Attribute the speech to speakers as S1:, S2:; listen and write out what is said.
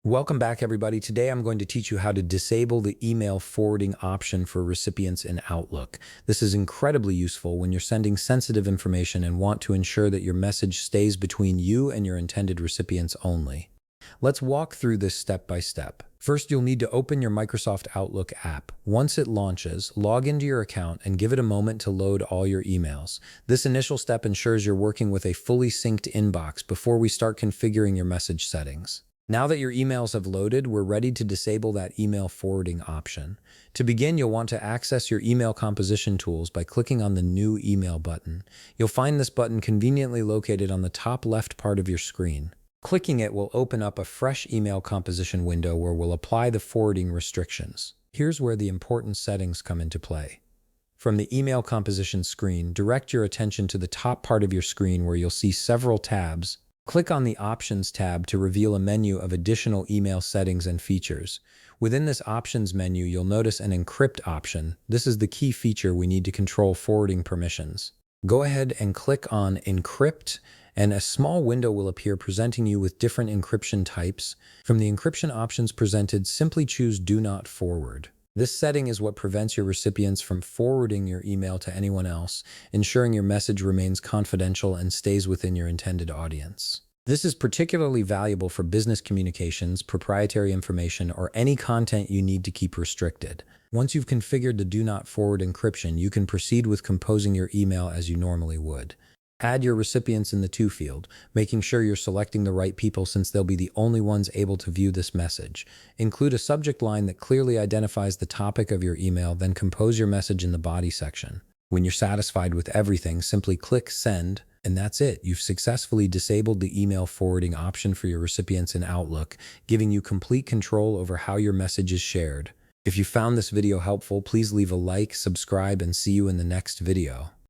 S1: Welcome back, everybody. Today I'm going to teach you how to disable the email forwarding option for recipients in Outlook. This is incredibly useful when you're sending sensitive information and want to ensure that your message stays between you and your intended recipients only. Let's walk through this step by step. First, you'll need to open your Microsoft Outlook app. Once it launches, log into your account and give it a moment to load all your emails. This initial step ensures you're working with a fully synced inbox before we start configuring your message settings. Now that your emails have loaded, we're ready to disable that email forwarding option. To begin, you'll want to access your email composition tools by clicking on the New Email button. You'll find this button conveniently located on the top left part of your screen. Clicking it will open up a fresh email composition window where we'll apply the forwarding restrictions. Here's where the important settings come into play. From the email composition screen, direct your attention to the top part of your screen where you'll see several tabs. Click on the Options tab to reveal a menu of additional email settings and features. Within this Options menu, you'll notice an Encrypt option. This is the key feature we need to control forwarding permissions. Go ahead and click on Encrypt, and a small window will appear presenting you with different encryption types. From the encryption options presented, simply choose Do Not Forward. This setting is what prevents your recipients from forwarding your email to anyone else, ensuring your message remains confidential and stays within your intended audience. This is particularly valuable for business communications, proprietary information, or any content you need to keep restricted. Once you've configured the Do Not Forward encryption, you can proceed with composing your email as you normally would. Add your recipients in the To field, making sure you're selecting the right people since they'll be the only ones able to view this message. Include a subject line that clearly identifies the topic of your email, then compose your message in the body section. When you're satisfied with everything, simply click Send, and that's it. You've successfully disabled the email forwarding option for your recipients in Outlook, giving you complete control over how your message is shared. If you found this video helpful, please leave a like, subscribe, and see you in the next video.